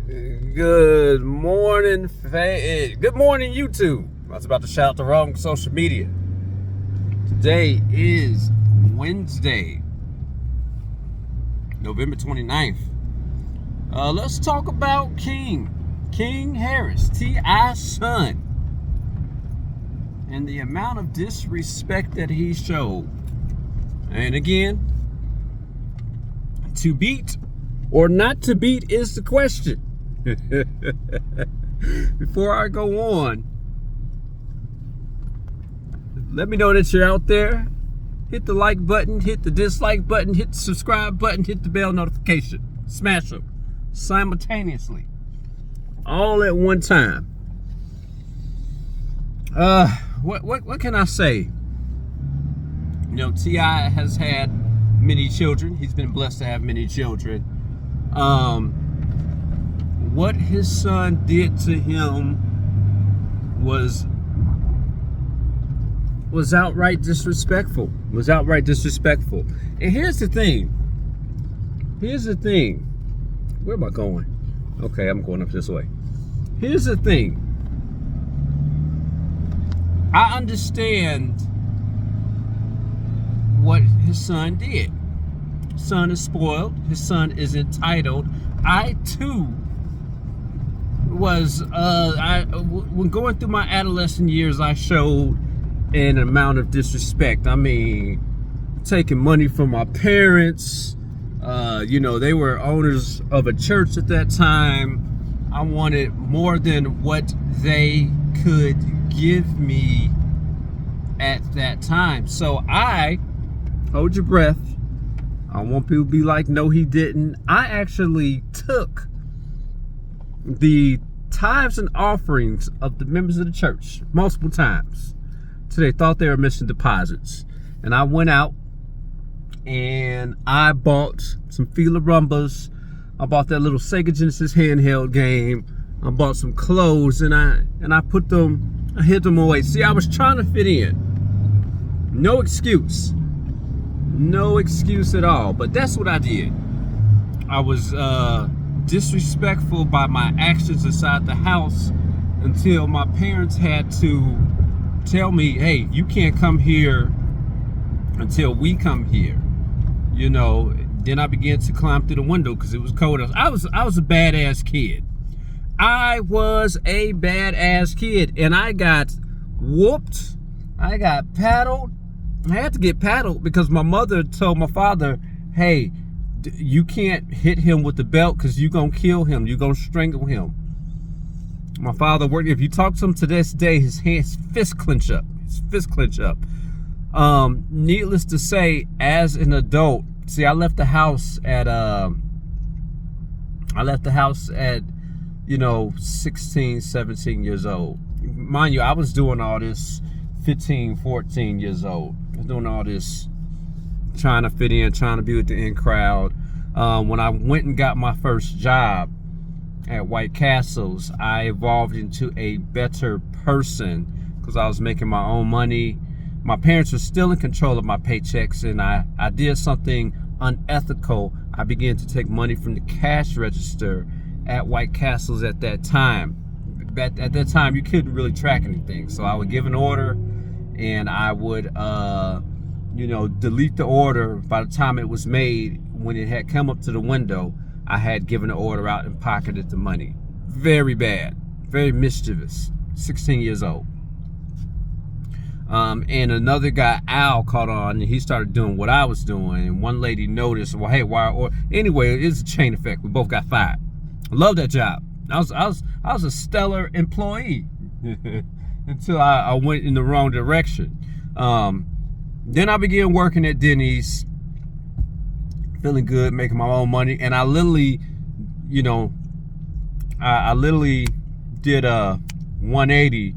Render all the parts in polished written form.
Good morning, good morning, YouTube. I was about to shout the wrong social media. Today is Wednesday, November 29th. Let's talk about King Harris, T.I.'s son, and the amount of disrespect that he showed. And again, to beat or not to beat is the question. Before I go on, let me know that you're out there. Hit the like button, hit the dislike button, hit the subscribe button, hit the bell notification. Smash them simultaneously, all at one time. What can I say? You know, T.I. has had many children. He's been blessed to have many children. What his son did to him was outright disrespectful. And here's the thing. Where am I going? Okay, I'm going up this way. Here's the thing. I understand what his son did. His son is spoiled. His son is entitled. I too was when going through my adolescent years, I showed an amount of disrespect. I mean, taking money from my parents. You know, they were owners of a church at that time. I wanted more than what they could give me at that time. So I, hold your breath, I want people to be like, no, he didn't. I actually took the tithes and offerings of the members of the church multiple times till they thought they were missing deposits. And I went out and I bought some Fila Rumbas. I bought that little Sega Genesis handheld game. I bought some clothes and I hid them away. See, I was trying to fit in. No excuse at all. But that's what I did. I was disrespectful by my actions inside the house until my parents had to tell me, hey, you can't come here until we come here. You know, then I began to climb through the window because it was cold. I was a badass kid. I was a badass kid, and I got whooped. I got paddled. I had to get paddled because my mother told my father, hey, you can't hit him with the belt because you're going to kill him. You're going to strangle him. My father worked. If you talk to him to this day, his fist clench up. Needless to say, as an adult, see, I left the house at, you know, 16, 17 years old. Mind you, I was doing all this 15, 14 years old. I was doing all this, trying to fit in, trying to be with the in crowd. When I went and got my first job at White Castles, I evolved into a better person because I was making my own money. My parents were still in control of my paychecks, and I did something unethical. I began to take money from the cash register at White Castles at that time. At that time, you couldn't really track anything. So I would give an order, and I would, you know, delete the order. By the time it was made, when it had come up to the window, I had given the order out and pocketed the money. Very bad, very mischievous, 16 years old. And another guy, Al, caught on, and he started doing what I was doing. And one lady noticed, well, hey, why? Or anyway, it's a chain effect. We both got fired. I love that job. I was a stellar employee until I went in the wrong direction. Then I began working at Denny's, feeling good, making my own money, and I literally, you know, I literally did a 180.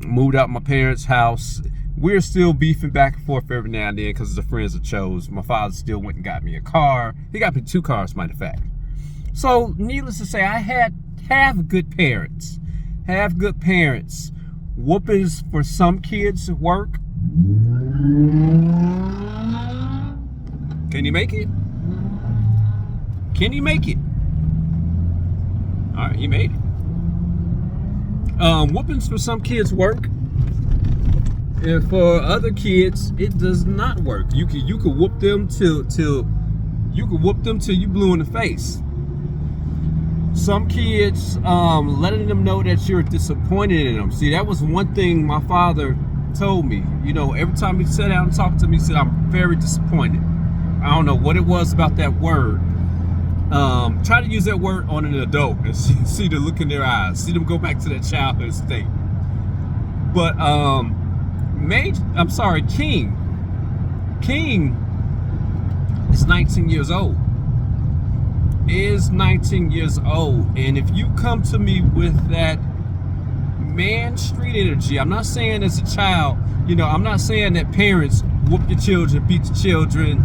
Moved out my parents' house. We're still beefing back and forth every now and then because of the friends I chose. My father still went and got me a car. He got me 2 cars, matter of fact. So, needless to say, I have good parents. Whoopings for some kids work. Can you make it? Can you make it? All right, he made it. Whoopings for some kids work, and for other kids it does not work. You could whoop them till you blue in the face. Some kids, letting them know that you're disappointed in them. See, that was one thing my father told me. You know, every time he sat down and talked to me, he said, I'm very disappointed. I don't know what it was about that word. Try to use that word on an adult and see the look in their eyes, see them go back to that childhood state. But King is 19 years old. Is 19 years old, and if you come to me with that man street energy, I'm not saying as a child, you know, I'm not saying that parents whoop your children, beat your children.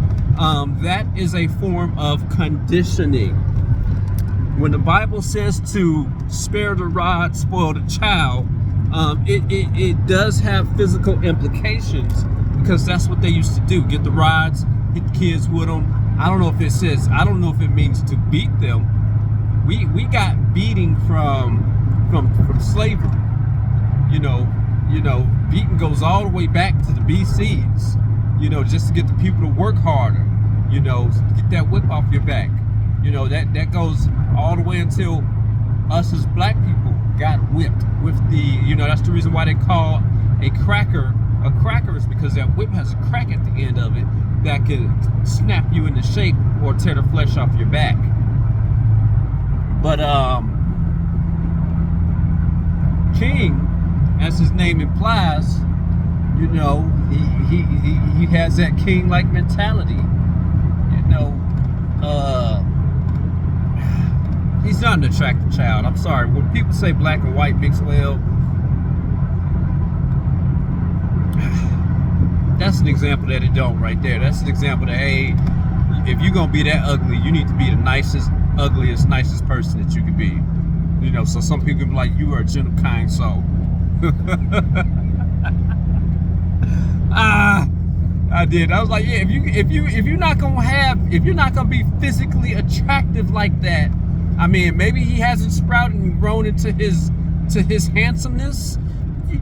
That is a form of conditioning. When the Bible says to spare the rod, spoil the child, it does have physical implications, because that's what they used to do. Get the rods, hit the kids with them. I don't know if it means to beat them. We got beating from slavery. You know, beating goes all the way back to the BCs. You know, just to get the people to work harder. You know, get that whip off your back. You know, that goes all the way until us as black people got whipped with the, you know, that's the reason why they call a cracker a cracker, is because that whip has a crack at the end of it that can snap you into shape or tear the flesh off your back. But King, as his name implies, you know, he has that king-like mentality. You know, he's not an attractive child. I'm sorry. When people say black and white mix well, that's an example that it don't right there. That's an example that, hey, if you're gonna be that ugly, you need to be the nicest, ugliest, nicest person that you can be. You know, so some people can be like, you are a gentle, kind soul. I did. I was like, yeah, if you're not gonna be physically attractive like that, I mean, maybe he hasn't sprouted and grown into his handsomeness.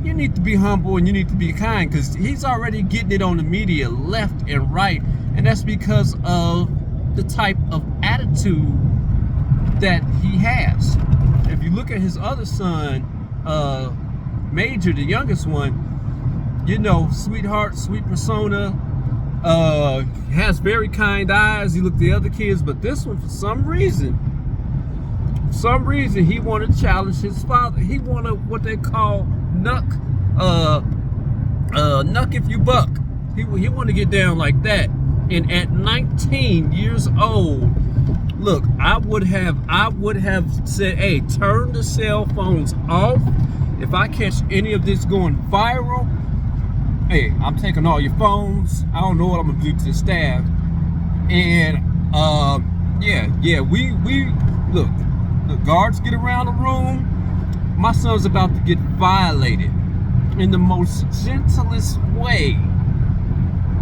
You need to be humble and you need to be kind, because he's already getting it on the media left and right, and that's because of the type of attitude that he has. If you look at his other son, Major, the youngest one, you know, sweetheart, sweet persona, has very kind eyes. You look at the other kids, but this one, for some reason, he wanted to challenge his father. He wanted what they call knuck if you buck. He wanted to get down like that. And at 19 years old, look, I would have said, hey, turn the cell phones off. If I catch any of this going viral, hey, I'm taking all your phones. I don't know what I'm gonna do to the staff. And we look, the guards get around the room. My son's about to get violated in the most gentlest way.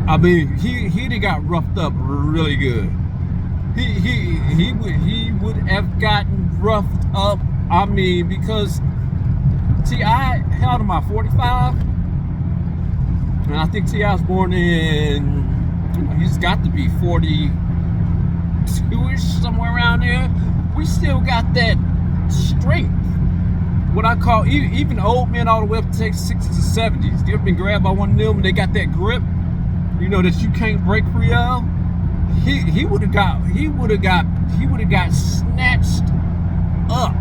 I mean, he got roughed up really good. He would have gotten roughed up. I mean, because T.I. held him at 45, and I think T.I. was born in, he's got to be 42-ish, somewhere around there. We still got that strength. What I call, even old men all the way up to 60s and 70s. You ever been grabbed by one of them and they got that grip, you know, that you can't break free of? He would have got snatched up.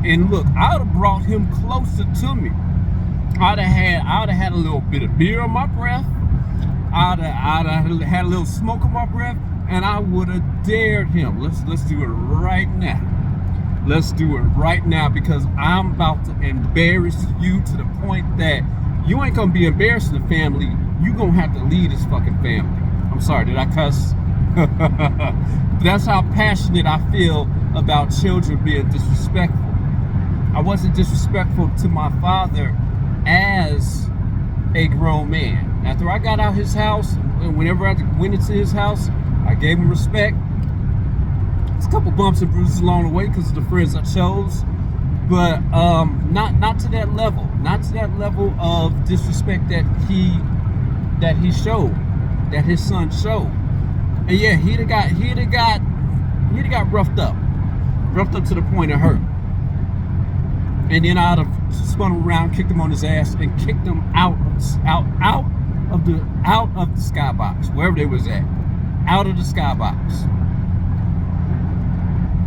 And look, I would have brought him closer to me. I'd have had a little bit of beer on my breath. I'd have had a little smoke on my breath, and I would have dared him. Let's do it right now. Let's do it right now, because I'm about to embarrass you to the point that you ain't gonna be embarrassing the family. You gonna have to lead this fucking family. I'm sorry, did I cuss? That's how passionate I feel about children being disrespectful. I wasn't disrespectful to my father as a grown man. After I got out his house, and whenever I went into his house, I gave him respect. a couple bumps and bruises along the way because of the friends I chose, but not to that level, not to that level of disrespect that he showed, that his son showed. And yeah, he'd have got roughed up to the point of hurt. And then I'd have spun him around, kicked him on his ass, and kicked him out of the skybox, wherever they was at, out of the skybox.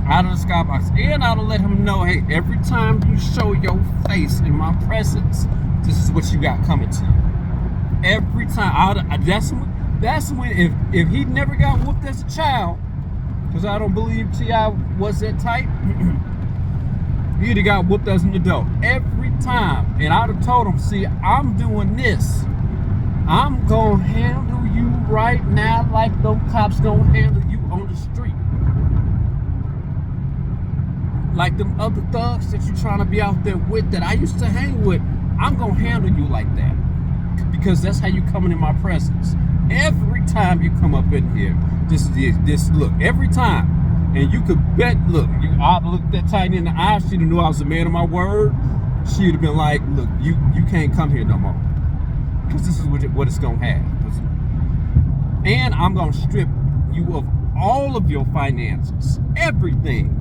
Out of the skybox. And I'd have let him know, hey, every time you show your face in my presence, this is what you got coming to you. Every time. That's when if he never got whooped as a child, because I don't believe T.I. was that type, he'd have got whooped as an adult. Every time. And I'd have told him, see, I'm doing this. I'm going to handle you right now like them cops going to handle you on the street. Like them other thugs that you're trying to be out there with that I used to hang with, I'm going to handle you like that. Because that's how you coming in my presence. Every time you come up in here, this look, every time. And you could bet, look, I'd looked that tight in the eye, she'd have knew I was a man of my word. She'd have been like, look, you can't come here no more. Because this is what it's going to have. And I'm going to strip you of all of your finances. Everything.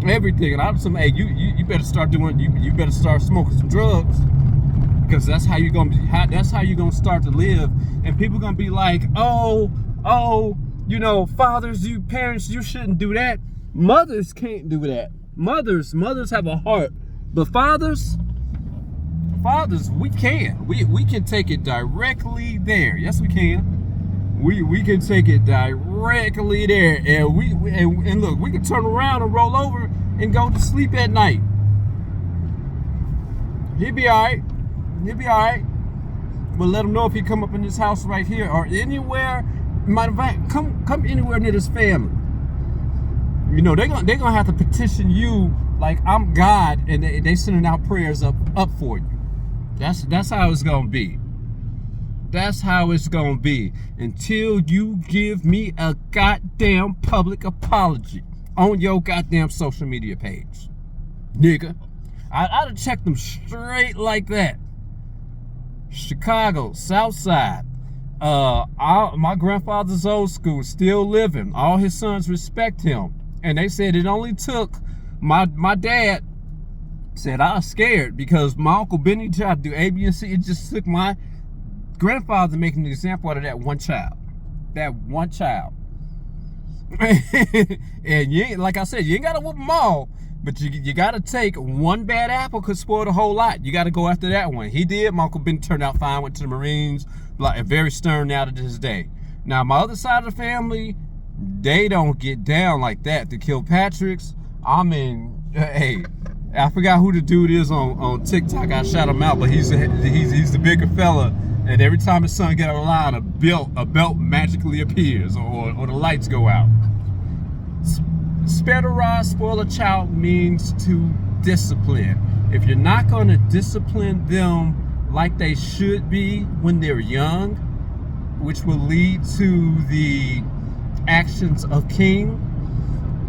And I'm saying, hey, you better start doing, you better start smoking some drugs. Because that's how you're gonna start to live. And people gonna be like, oh, you know, fathers, you parents, you shouldn't do that. Mothers can't do that. Mothers have a heart. But fathers, we can. We can take it directly there. Yes, we can. We can take it directly there. And look, we can turn around and roll over and go to sleep at night. He'll be all right. But let him know if he come up in this house right here or anywhere. Matter of fact, come anywhere near this family. You know, they're gonna have to petition you like I'm God, and they sending out prayers up for you. That's how it's gonna be. That's how it's gonna be until you give me a goddamn public apology on your goddamn social media page, nigga. I'd have checked them straight like that. Chicago, South Side. My grandfather's old school, still living. All his sons respect him. And they said it only took my dad said I was scared because my Uncle Benny tried to do A, B, and C. It just took my grandfather making an example out of that one child. And you ain't, like I said, you ain't gotta whoop them all. But you got to take one bad apple could spoil the whole lot. You got to go after that one. He did. My Uncle Ben turned out fine, went to the Marines, like very stern now to this day. Now, my other side of the family, they don't get down like that. The Kilpatricks, I mean, hey, I forgot who the dude is on TikTok. I shout him out, but he's the bigger fella. And every time his son get out of line, a belt magically appears or the lights go out. Spare the rod, spoil a child means to discipline. If you're not going to discipline them like they should be when they're young, which will lead to the actions of King,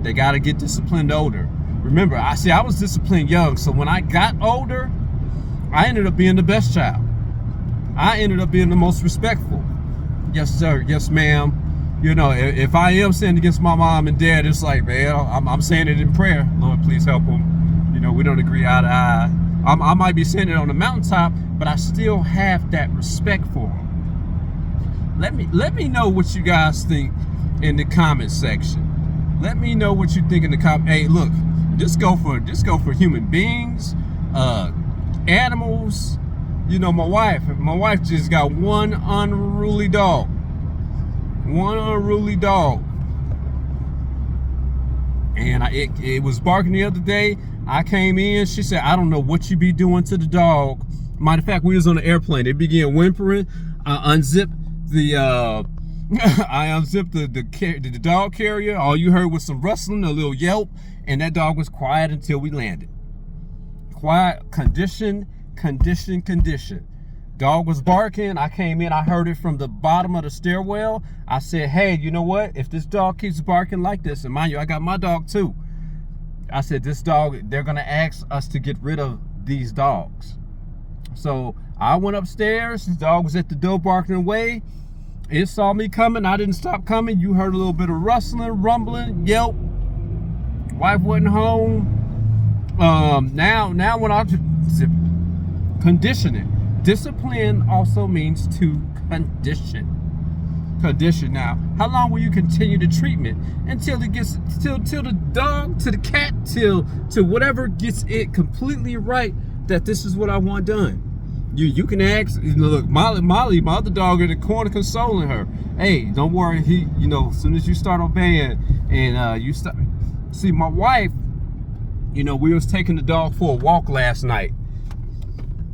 they got to get disciplined older. Remember, I was disciplined young, so when I got older, I ended up being the best child. I ended up being the most respectful. Yes, sir. Yes, ma'am. You know, if I am sinning against my mom and dad, it's like, man, I'm saying it in prayer. Lord, please help them. You know, we don't agree eye to eye. I might be saying it on the mountaintop, but I still have that respect for them. Let me know what you guys think in the comment section. Let me know what you think in the comment. Hey, look, just go for human beings, animals. You know, my wife just got one unruly dog. And it was barking the other day. I came in, she said, I don't know what you be doing to the dog. Matter of fact, we was on the airplane. It began whimpering. I unzipped the the dog carrier. All you heard was some rustling, a little yelp, and that dog was quiet until we landed. Quiet, condition. Dog was barking. I came in, I heard it from the bottom of the stairwell. I said, hey, you know what? If this dog keeps barking like this, and mind you, I got my dog too. I said, this dog, they're gonna ask us to get rid of these dogs. So I went upstairs. The dog was at the door barking away. It saw me coming. I didn't stop coming. You heard a little bit of rustling, rumbling, yelp. Wife wasn't home. Now when I condition it. Discipline also means to condition. Now, how long will you continue the treatment until it gets till the dog, to the cat, till whatever gets it completely right that this is what I want done. You can ask, look, Molly, my other dog in the corner consoling her. Hey, don't worry, as soon as you start obeying and you start. See, my wife, we was taking the dog for a walk last night.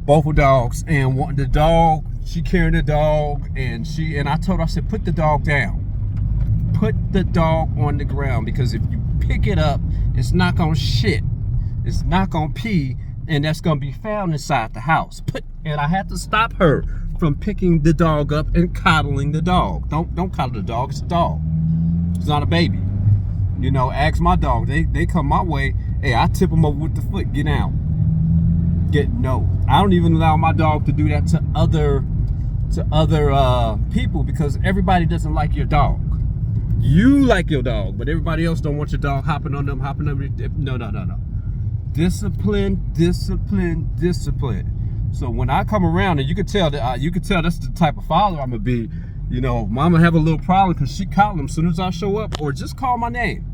Both of dogs, and the dog, she carrying the dog, and I told her, I said, put the dog down. Put the dog on the ground, because if you pick it up, it's not gonna shit. It's not gonna pee, and that's gonna be found inside the house. And I had to stop her from picking the dog up and coddling the dog. Don't coddle the dog, it's a dog. It's not a baby. Ask my dog, they come my way, hey, I tip them over with the foot, get out. No, I don't even allow my dog to do that to other people, because everybody doesn't like your dog. You like your dog, but everybody else don't want your dog hopping on them. No. Discipline. So when I come around, and you can tell that's the type of father I'm gonna be. Mama have a little problem because she called him as soon as I show up, or just call my name.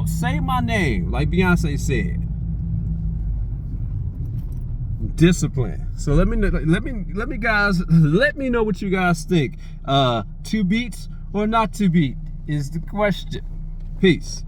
Say my name, like Beyonce said. Discipline. So let me guys, let me know what you guys think. 2 beats or not 2 beat is the question. Peace.